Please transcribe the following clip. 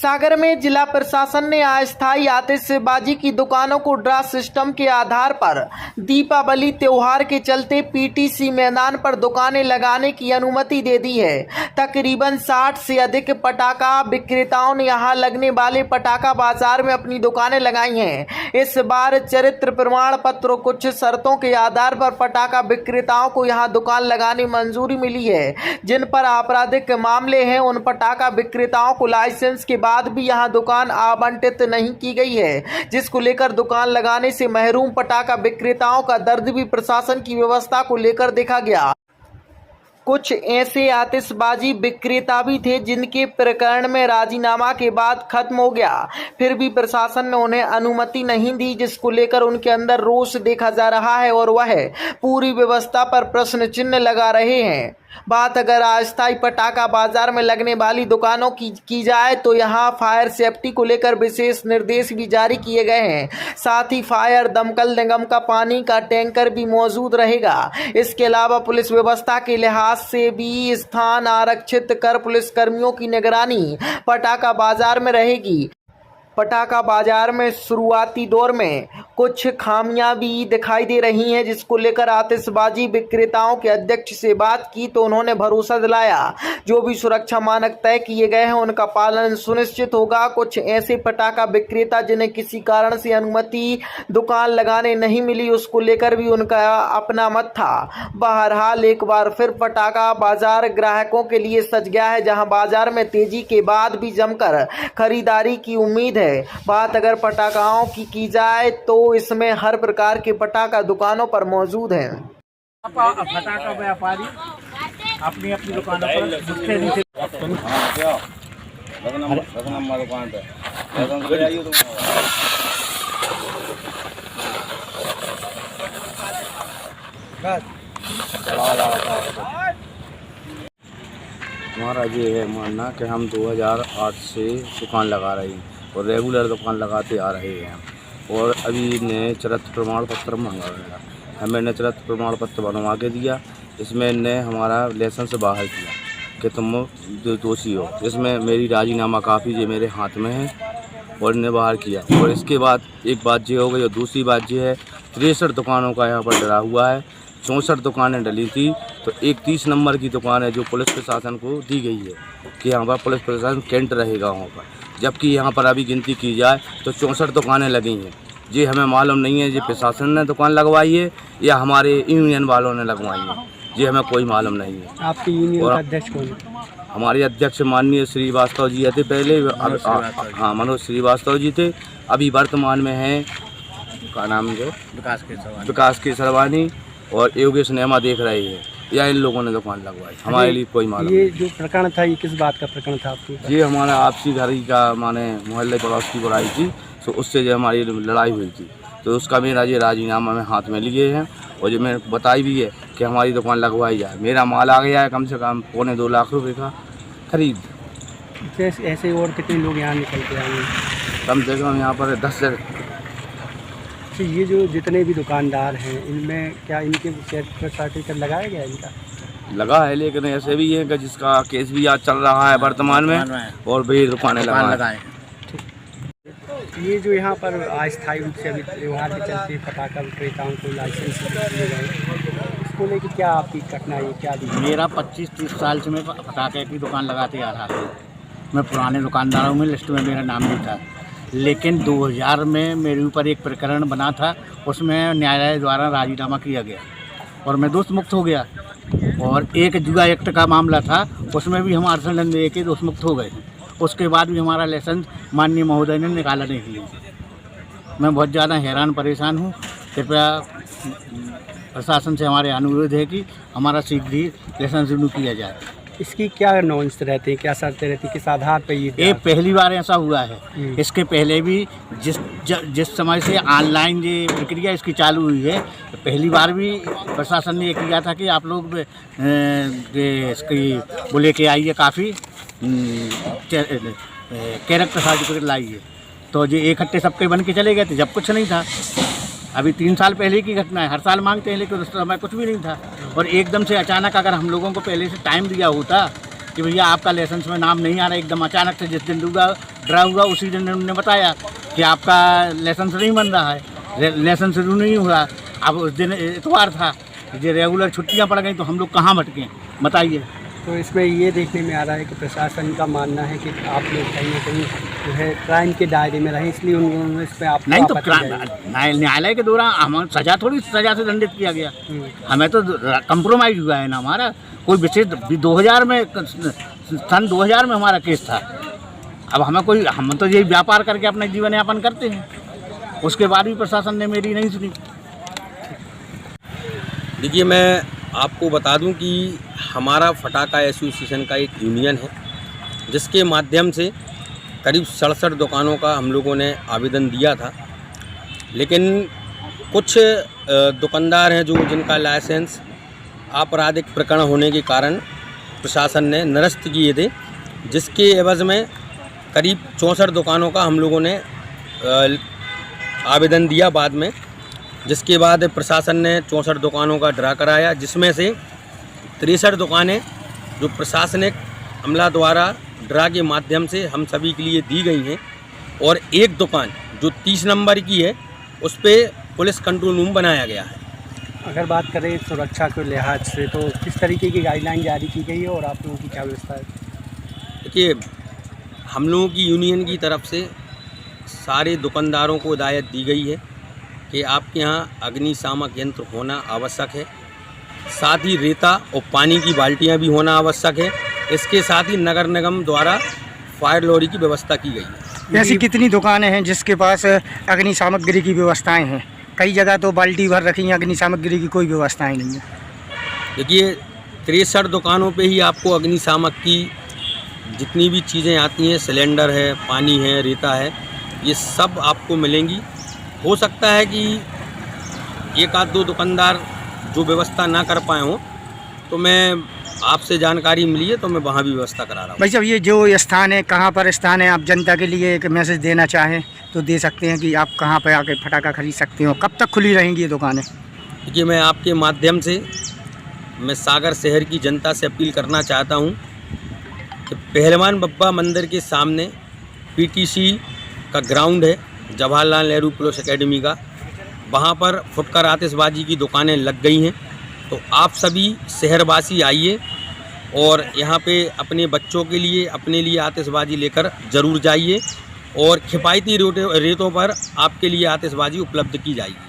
सागर में जिला प्रशासन ने अस्थायी आतिशबाजी की दुकानों को ड्रा सिस्टम के आधार पर दीपावली त्योहार के चलते पीटीसी मैदान पर दुकानें लगाने की अनुमति दे दी है। तकरीबन 60 से अधिक पटाखा विक्रेताओं ने यहां लगने वाले पटाखा बाजार में अपनी दुकानें लगाई हैं। इस बार चरित्र प्रमाण पत्र कुछ शर्तों के आधार पर पटाखा विक्रेताओं को यहां दुकान लगाने मंजूरी मिली है। जिन पर आपराधिक मामले हैं उन पटाखा विक्रेताओं को लाइसेंस के बाद भी यहां दुकान आवंटित नहीं की गई है, जिसको लेकर दुकान लगाने से महरूम पटाखा विक्रेताओं का दर्द भी प्रशासन की व्यवस्था को लेकर देखा गया। कुछ ऐसे आतिशबाजी विक्रेता भी थे जिनके प्रकरण में राजीनामा के बाद खत्म हो गया, फिर भी प्रशासन ने उन्हें अनुमति नहीं दी, जिसको लेकर उनके अंदर रोष देखा जा रहा है और वह पूरी व्यवस्था पर प्रश्न चिन्ह लगा रहे हैं। बात अगर अस्थायी पटाखा बाजार में लगने वाली दुकानों की जाए तो यहां फायर सेफ्टी को लेकर विशेष निर्देश भी जारी किए गए हैं। साथ ही फायर दमकल निगम का पानी का टैंकर भी मौजूद रहेगा। इसके अलावा पुलिस व्यवस्था के लिहाज से भी स्थान आरक्षित कर पुलिस कर्मियों की निगरानी पटाखा बाजार में रहेगी। पटाखा बाजार में शुरुआती दौर में कुछ खामियां भी दिखाई दे रही हैं, जिसको लेकर आतिशबाजी विक्रेताओं के अध्यक्ष से बात की तो उन्होंने भरोसा दिलाया जो भी सुरक्षा मानक तय किए गए हैं उनका पालन सुनिश्चित होगा। कुछ ऐसे पटाखा विक्रेता जिन्हें किसी कारण से अनुमति दुकान लगाने नहीं मिली, उसको लेकर भी उनका अपना मत था। बहरहाल एक बार फिर पटाखा बाजार ग्राहकों के लिए सज गया है, जहां बाजार में तेजी के बाद भी जमकर खरीदारी की उम्मीद है। बात अगर पटाखाओं की जाए तो इसमें हर प्रकार के पटाखा दुकानों पर मौजूद हैं। पटाखा व्यापारी अपनी अपनी दुकानों पर हमारा ये है मानना कि हम 2008 से दुकान लगा रहे हैं और रेगुलर दुकान लगाते आ रहे हैं और अभी ने चरित्र प्रमाण पत्र मांगा गया। हमें ने चरित्र प्रमाण पत्र बनवा के दिया। इसमें ने हमारा लाइसेंस बाहर किया कि तुम दोषी हो। इसमें मेरी राजीनामा काफ़ी जो मेरे हाथ में है और इन्हें बाहर किया। और इसके बाद एक बात ये हो गई और दूसरी बात ये है 63 दुकानों का यहाँ पर डरा हुआ है। 64 दुकानें डली थी तो एक 30 नंबर की दुकान है जो पुलिस प्रशासन को दी गई है कि यहाँ पर पुलिस प्रशासन कैंट रहेगा वहाँ पर, जबकि यहाँ पर अभी गिनती की जाए तो 64 दुकानें लगी हैं। ये हमें मालूम नहीं है ये प्रशासन ने दुकान लगवाई है या हमारे यूनियन वालों ने लगवाई है, ये हमें कोई मालूम नहीं है। आपकी यूनियन का अध्यक्ष कौन है? हमारे अध्यक्ष माननीय श्रीवास्तव जी थे पहले, हाँ मनोज श्रीवास्तव जी थे। अभी वर्तमान में हैं का नाम जो विकास के सरवानी और योगेश नेमा देख रहे हैं या इन लोगों ने दुकान लगवाई। हमारे लिए कोई मालूम। ये जो प्रकरण था ये किस बात का प्रकरण था आपकी? ये हमारा आपसी घर का माने मोहल्ले पड़ोस की बुराई थी, तो उससे जो हमारी लड़ाई हुई थी तो उसका मेरा ये राजीनामा में हाथ में लिए हैं और जो मैंने बताई भी है कि हमारी दुकान लगवाई जाए। मेरा माल आ गया है कम से कम 2.25 लाख रुपये का खरीद। ऐसे और कितने लोग यहाँ निकल के आएंगे? कम से कम यहाँ पर 10 से। ये जो जितने भी दुकानदार हैं इनमें क्या इनके सर्टिफिकेट लगाया गया है? इनका लगा है, लेकिन ऐसे भी है कि जिसका केस भी आज चल रहा है वर्तमान में और भी दुकानें लगाए। ये जो यहाँ पर अस्थायी रूप से अभी त्यौहार के चलते पटाखा विक्रेताओं को लाइसेंस दिए गए, इसको लेकर क्या आपकी कठिनाई क्या दी? मेरा 25-30 साल से मैं पटाखे की दुकान लगाते आ रहा था। मैं पुराने दुकानदारों में लिस्ट में मेरा नाम नहीं था, लेकिन 2000 में मेरे ऊपर एक प्रकरण बना था, उसमें न्यायालय द्वारा राजीनामा किया गया और मैं दोष मुक्त हो गया। और एक जुआ एक्ट का मामला था, उसमें भी हम आर्सन दे के दोष मुक्त हो गए। उसके बाद भी हमारा लाइसेंस माननीय महोदय ने निकाला नहीं किया। मैं बहुत ज़्यादा हैरान परेशान हूँ। कृपया प्रशासन से हमारे अनुरोध है कि हमारा शीघ्र ही लाइसेंस रिन्यू किया जाए। इसकी क्या नॉर्म्स रहते हैं, क्या शर्तें रहती हैं, किस आधार पर ये पहली बार ऐसा हुआ है? इसके पहले भी जिस समय से ऑनलाइन ये प्रक्रिया इसकी चालू हुई है, पहली बार भी प्रशासन ने ये किया था कि आप लोग इसकी वो लेके आइए, काफ़ी कैरेक्टर सर्टिफिकेट लाइए। तो ये इकट्ठे सबके बन के चले गए थे जब कुछ नहीं था। अभी 3 साल पहले की घटना है। हर साल मांगते हैं लेकिन उस समय कुछ भी नहीं था। और एकदम से अचानक अगर हम लोगों को पहले से टाइम दिया होता कि भैया आपका लाइसेंस में नाम नहीं आ रहा, एकदम अचानक से जिस दिन दूंगा ड्रा हुआ उसी दिन उन्होंने बताया कि आपका लाइसेंस नहीं बन रहा है, लाइसेंस शुरू नहीं हुआ। अब उस दिन इतवार था, जो रेगुलर छुट्टियां पड़ गई तो हम लोग कहाँ भटकें, बताइए। तो इसमें ये देखने में आ रहा है कि प्रशासन का मानना है कि आप लोग कहीं ना कहीं जो है क्राइम के दायरे में रहें, इसलिए उन्होंने इस पर आप नहीं तो न्यायालय के दौरान हम सजा से दंडित किया गया, हमें तो कंप्रोमाइज हुआ है ना हमारा कोई विशेष। 2000 में सन 2000 में हमारा केस था। अब हम तो यही व्यापार करके अपना जीवन यापन करते हैं, उसके बाद भी प्रशासन ने मेरी नहीं सुनी। देखिए, मैं आपको बता दूं कि हमारा फटाका एसोसिएशन का एक यूनियन है, जिसके माध्यम से करीब 67 दुकानों का हम लोगों ने आवेदन दिया था। लेकिन कुछ दुकानदार हैं जिनका लाइसेंस आपराधिक प्रकरण होने के कारण प्रशासन ने निरस्त किए थे, जिसके एवज में करीब 64 दुकानों का हम लोगों ने आवेदन दिया बाद में, जिसके बाद प्रशासन ने 64 दुकानों का ड्रा कराया, जिसमें से 63 दुकानें जो प्रशासनिक अमला द्वारा ड्रा के माध्यम से हम सभी के लिए दी गई हैं, और एक दुकान जो 30 नंबर की है उस पर पुलिस कंट्रोल रूम बनाया गया है। अगर बात करें सुरक्षा के लिहाज से तो किस तरीके की गाइडलाइन जारी की गई है और आप लोगों की क्या व्यवस्था है? देखिए, हम लोगों की यूनियन की तरफ से सारे दुकानदारों को हिदायत दी गई है कि आपके यहाँ अग्निशामक यंत्र होना आवश्यक है, साथ ही रेता और पानी की बाल्टियाँ भी होना आवश्यक है। इसके साथ ही नगर निगम द्वारा फायर लॉरी की व्यवस्था की गई है। ऐसी कितनी दुकानें हैं जिसके पास अग्नि सामग्री की व्यवस्थाएं हैं? कई जगह तो बाल्टी भर रखी हैं, अग्नि सामग्री की कोई व्यवस्थाएं नहीं है। देखिए, 63 दुकानों पे ही आपको अग्निशामक की जितनी भी चीज़ें आती हैं, सिलेंडर है, पानी है, रेता है, ये सब आपको मिलेंगी। हो सकता है कि एक आध दो दुकानदार जो व्यवस्था ना कर पाए हों, तो मैं आपसे जानकारी मिली है तो मैं वहाँ भी व्यवस्था करा रहा हूँ। भाई साहब, ये जो स्थान है, कहाँ पर स्थान है? आप जनता के लिए एक मैसेज देना चाहें तो दे सकते हैं कि आप कहाँ पर आके फटाका खरीद सकते हो, कब तक खुली रहेंगी ये दुकानें? देखिए, मैं आपके माध्यम से मैं सागर शहर की जनता से अपील करना चाहता हूँ कि पहलवान बप्पा मंदिर के सामने पीटीसी का ग्राउंड है, जवाहरलाल नेहरू पुलिस एकेडमी का, वहाँ पर फुटकर आतिशबाजी की दुकानें लग गई हैं। तो आप सभी शहरवासी आइए और यहाँ पे अपने बच्चों के लिए, अपने लिए आतिशबाजी लेकर ज़रूर जाइए, और किफ़ायती रेटों पर आपके लिए आतिशबाजी उपलब्ध की जाएगी।